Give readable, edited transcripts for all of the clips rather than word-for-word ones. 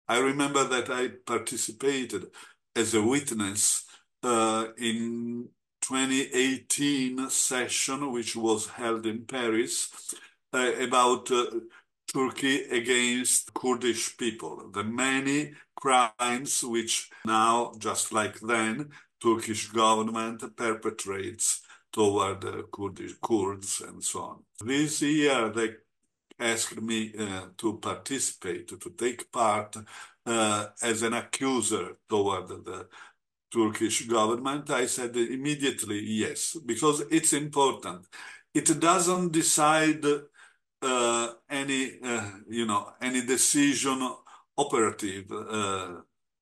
I remember that I participated as a witness in 2018 session, which was held in Paris, about Turkey against Kurdish people, the many crimes which now, just like then, Turkish government perpetrates toward Kurds and so on. This year they asked me to participate, to take part as an accuser toward the Turkish government. I said immediately yes, because it's important. It doesn't decide any decision operative,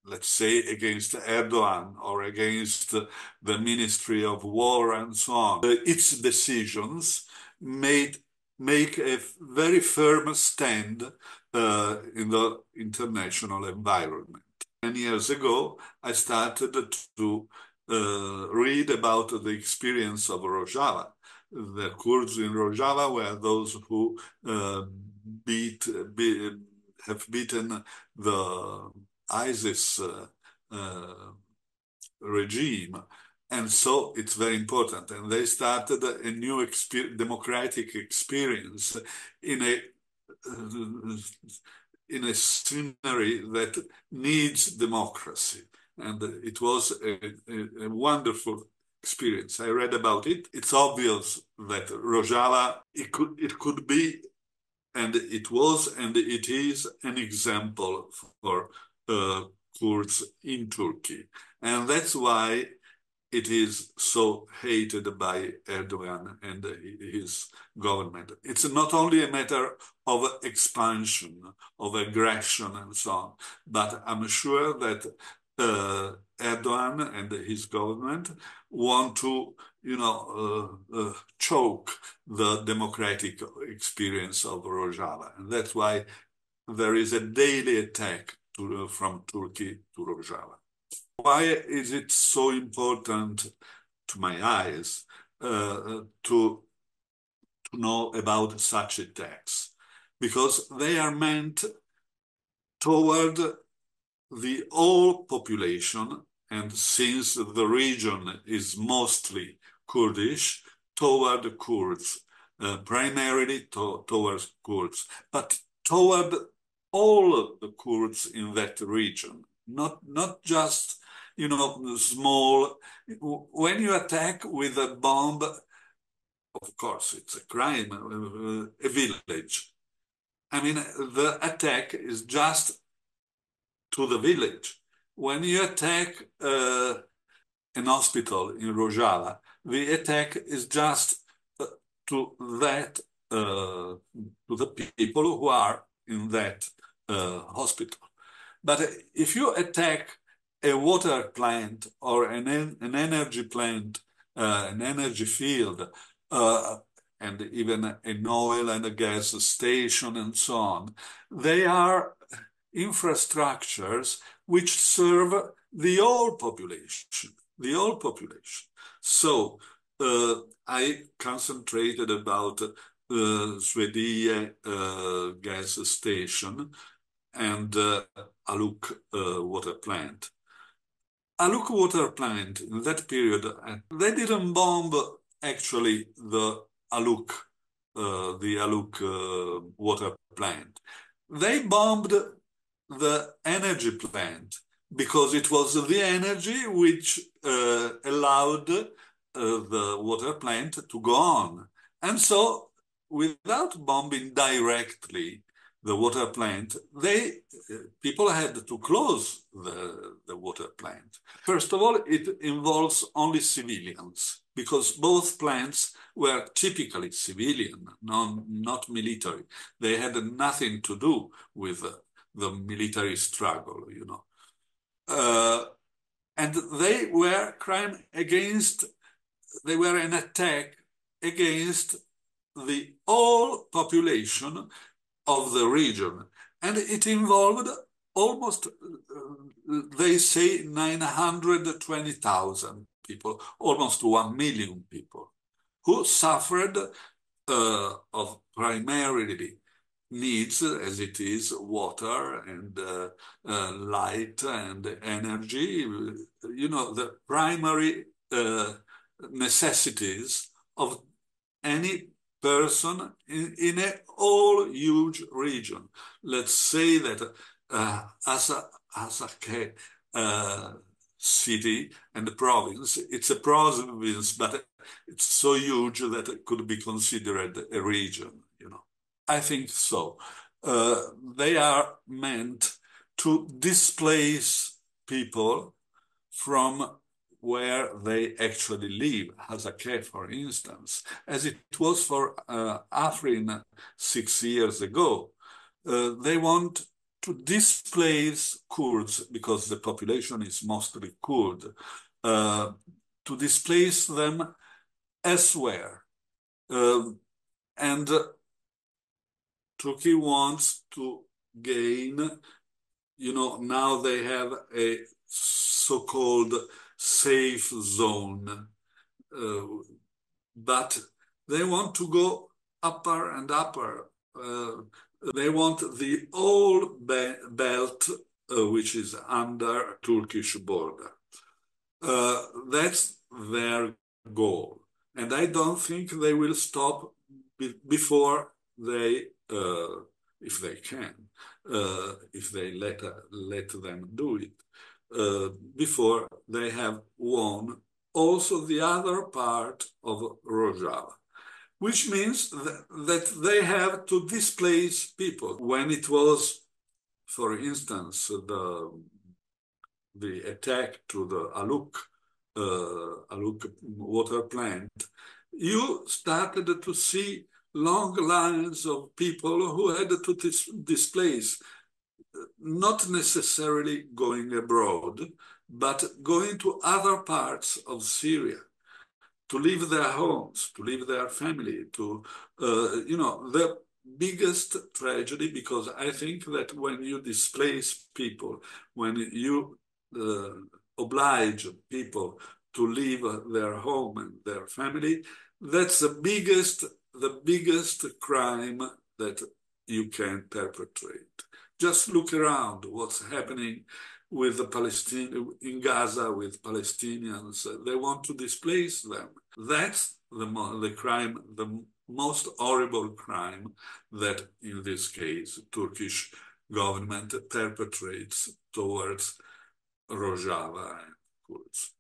let's say, against Erdogan or against the Ministry of War and so on. Its decisions make a very firm stand in the international environment. 10 years ago, I started to read about the experience of Rojava. The Kurds in Rojava were those who have beaten the ISIS regime. And so it's very important. And they started a new democratic experience in a scenery that needs democracy. And it was a wonderful experience. I read about it. It's obvious that Rojava, it could be, and it was, and it is an example for Kurds in Turkey. And that's why it is so hated by Erdogan and his government. It's not only a matter of expansion, of aggression and so on, but I'm sure that Erdogan and his government want to, choke the democratic experience of Rojava. And that's why there is a daily attack from Turkey to Rojava. Why is it so important, to my eyes, to know about such attacks? Because they are meant toward the whole population, and since the region is mostly Kurdish, toward the Kurds, primarily towards Kurds, but toward all the Kurds in that region, not just small. When you attack with a bomb, of course, it's a crime, a village. I mean, the attack is just to the village. When you attack an hospital in Rojava, the attack is just to the people who are in that hospital. But if you attack a water plant or an energy plant, an energy field, and even an oil and a gas station and so on, they are infrastructures which serve the whole population, So I concentrated about Swedie gas station and Aluk water plant. Aluk water plant, in that period, they didn't bomb actually the Aluk water plant. They bombed the energy plant because it was the energy which allowed the water plant to go on. And so, without bombing directly the water plant, people had to close the water plant. First of all, it involves only civilians, because both plants were typically civilian, not military. They had nothing to do with the military struggle, and they were they were an attack against the whole population of the region. And it involved almost, they say, 920,000 people, almost 1 million people, who suffered of primarily needs, as it is, water and light and energy, the primary necessities of any person in a whole huge region. Let's say that Asake city and the province, it's a province, but it's so huge that it could be considered a region, I think so. They are meant to displace people from where they actually live, Hazake, for instance, as it was for Afrin 6 years ago. They want to displace Kurds, because the population is mostly Kurd, to displace them elsewhere. And Turkey wants to gain, now they have a so-called safe zone, but they want to go upper and upper. They want the whole belt, which is under Turkish border. That's their goal. And I don't think they will stop before they, if they can, if they let them do it, before they have won also the other part of Rojava, which means that they have to displace people. When it was, for instance, the attack to the Aluk water plant, you started to see long lines of people who had to displace, not necessarily going abroad, but going to other parts of Syria, to leave their homes, to leave their family, to, the biggest tragedy, because I think that when you displace people, when you oblige people to leave their home and their family, that's the biggest crime that you can perpetrate. Just look around what's happening with the in Gaza with Palestinians. They want to displace them. That's the crime, the most horrible crime that, in this case, Turkish government perpetrates towards Rojava and Kurds.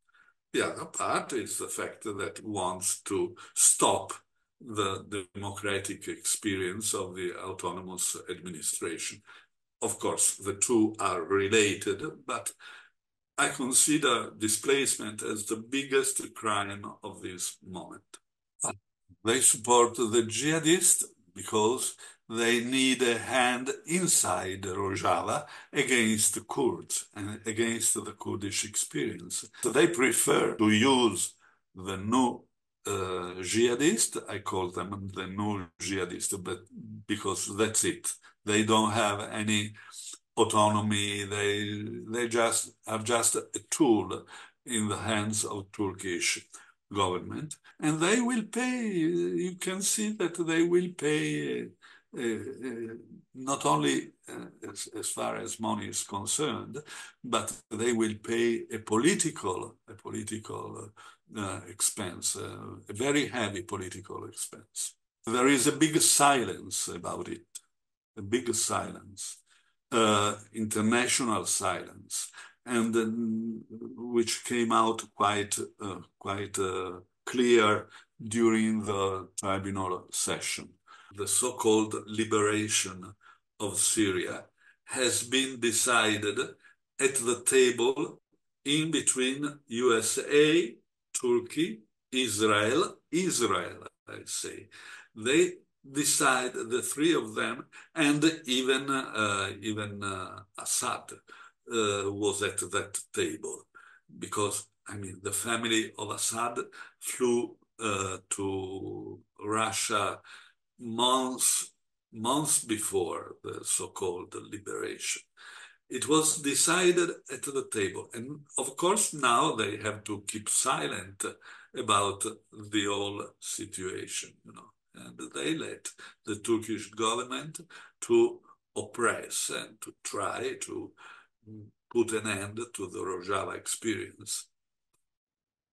The other part is the fact that it wants to stop the democratic experience of the autonomous administration. Of course, the two are related, but I consider displacement as the biggest crime of this moment. They support the jihadists because they need a hand inside Rojava against the Kurds and against the Kurdish experience. So they prefer to use the new jihadists. I call them the new jihadists, but because that's it. They don't have any autonomy. They just are just a tool in the hands of Turkish government, and they will pay. You can see that they will pay not only as far as money is concerned, but they will pay a political expense, a very heavy political expense. There is a big silence about it, a big silence, international silence, and which came out quite clear during the tribunal session. The so-called liberation of Syria has been decided at the table in between USA, Turkey, Israel, I say. They decide, the three of them, and even Assad was at that table, because the family of Assad flew to Russia months before the so-called liberation. It was decided at the table, and of course now they have to keep silent about the whole situation, and they let the Turkish government to oppress and to try to put an end to the Rojava experience,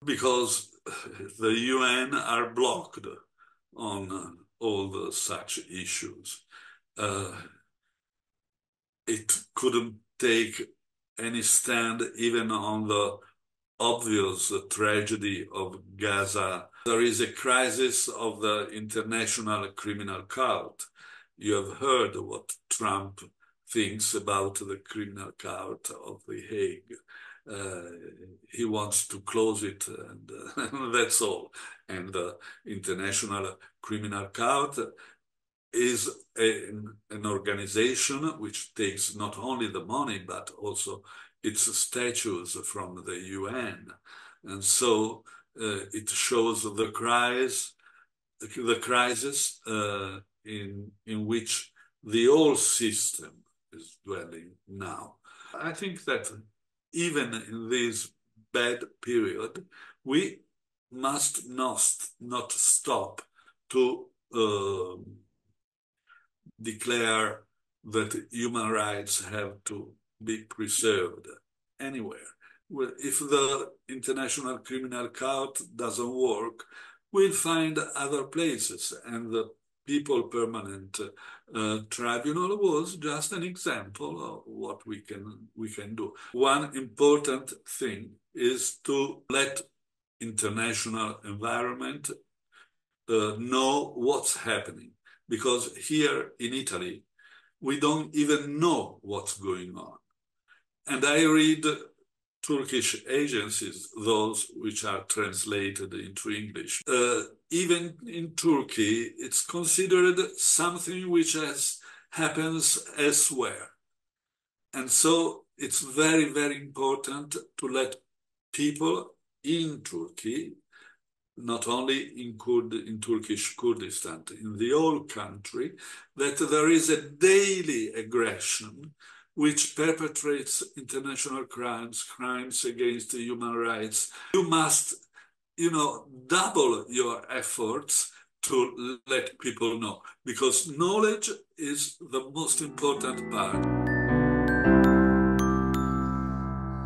because the UN are blocked on all such issues. It couldn't take any stand even on the obvious tragedy of Gaza. There is a crisis of the international criminal court. You have heard what Trump thinks about the criminal court of The Hague. He wants to close it, and that's all. And the International Criminal Court is an organization which takes not only the money, but also its statutes from the UN. And so it shows the crisis in which the whole system is dwelling now. I think that even in this bad period, we must not stop to declare that human rights have to be preserved anywhere. Well, if the International Criminal Court doesn't work, we'll find other places, and the People Permanent Tribunal was just an example of what we can do. One important thing is to let international environment know what's happening, because here in Italy, we don't even know what's going on. And I read Turkish agencies, those which are translated into English. Even in Turkey, it's considered something which happens elsewhere. And so it's very, very important to let people in Turkey, not only in Turkish Kurdistan, in the whole country, that there is a daily aggression which perpetrates international crimes against human rights. You must, double your efforts to let people know, because knowledge is the most important part.